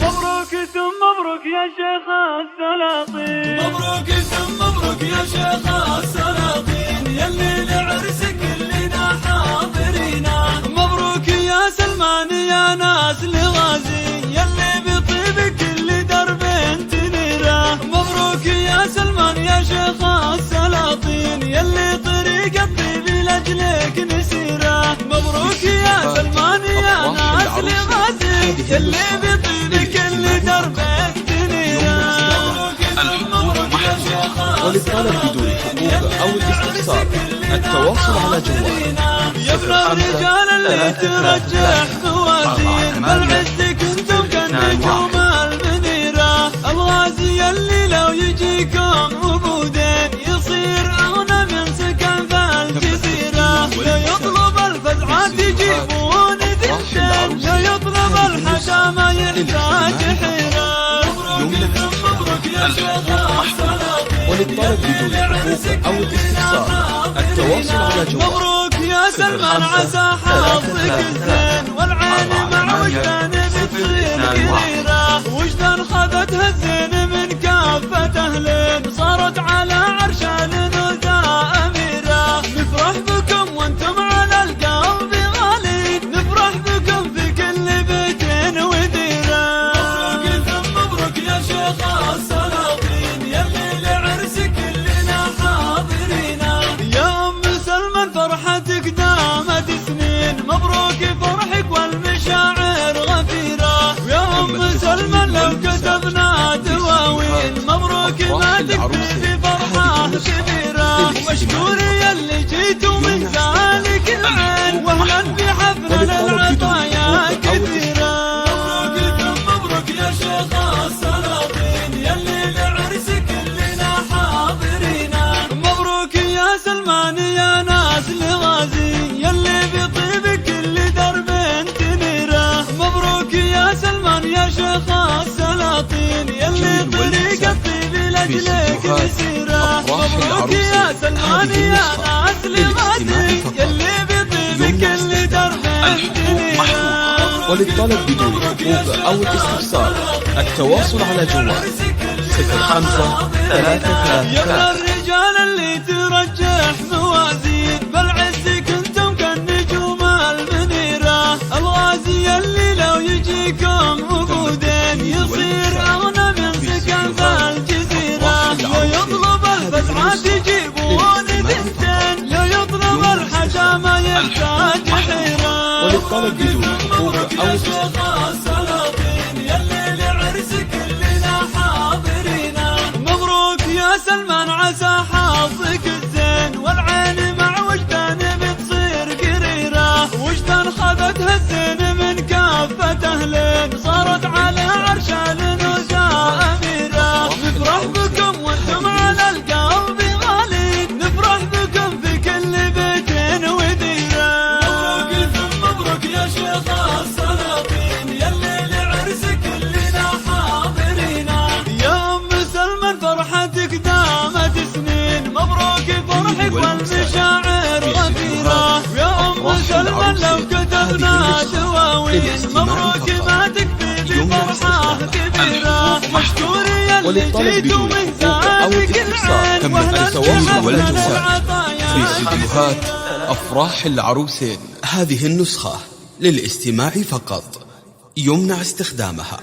مبروك ثم مبروك يا شيخ السلاطين، مبروك ثم مبروك يا شيخ السلاطين، يلي لعرسك كلنا حاضرينا. مبروك يا سلمان يا ناس الغازي، يلي بطيبك كل درب تنيره. مبروك يا سلمان يا شيخ السلاطين، يلي طريق الطيب لاجلك نسيره. مبروك يا سلمان يا ناس الغازي، يلي بطيبك كل درب وللطلب بدون حقوق أو الاستفسار التواصل على جوال يا ابن الرجال اللي ترجح موازين، بالعز كنتم كالنجوم المنيرة. الغازي اللي لو يجيكم عبودين، يصير أغنى من سكن في الجزيرة. لا يطلب الفزعة تجيبون ذنتين، لا يطلب الحشا ما يحتاج حيرة. مبروك يا شيخ وللطلب بدون حقوق أو الاستفسار التواصل على جوال. مبروك يا سلمان عسى حظك الزين، والعين مع وجدان بتصير قريرة. وجدان خذتها الزين من كافة أهلين، صارت على عرش النزاع أميرة. نفرح بكم وانتم على القلب غالين، نفرح بكم في كل بيت وديرة. مبروك ثم مبروك يا شيخ السلاطين، يلي لعرسك كلنا حاضرينا. يا أم سلمان فرحتك دامت سنين، مبروك فرحك والمشاعر غفيرة. ويا أم سلمان لو كتبنا دواوين، مبروك ما تكفي بفرحة كبيرة. مشكور يلي جيتوا من ذلك العين، واهلا بحفل العطايا كثيرة. مبروك ثم مبروك يا شيخ السلاطين، يلي لعرسك كلنا حاضرينا. مبروك يا سلمان يا ناس الغازي، يلي بطيبك كل درب تنيره. مبروك يا سلمان يا شيخ السلاطين، يلي طريق الطيب لاجلك نسيره. مبروك يا سلمان يا ناس الغازي، يلي بطيبك كل درب تنيره. وللطلب بدون حقوق أو الاستفسار التواصل على جوال 05 33 يا الرجال اللي ترجح موازين، بالعز كنتم كالنجوم المنيرة. الغازي اللي لو يجيكم عبودين، يصير أغنى من سكن في الجزيرة. لا يطلب الفزعة تجيبون ذنتين، لا يطلب الحشا ما يحتاج حيرة. وللطلب بدون حقوق أو الاستفسار يلي لعرسك كلنا حاضرينا. مبروك يا سلمان عسى حظك الزين، والعين مع وجدان بتصير قريرة. وجدان خذتها الزين من كافة أهلين، صارت على عرش النزاع أميرة. نفرح بكم وانتم على القلب غالين، نفرح بكم في كل بيت وديرة. مبروك ثم مبروك يا شيخ السلاطين، يلي لعرسك كلنا حاضرينا. يا أم سلمان فرحتك دامت سنين، مبروك فرحك والمشاعر غفيرة. ويا أم سلمان لو كتبنا دواوين، مبروك ما تكفي بفرحة كبيرة. مشكور يلي جيتوا من ذلك العين، تم التواصل والجوال في استديوهات أفراح العروسين. هذه النسخة للاستماع فقط، يمنع استخدامها.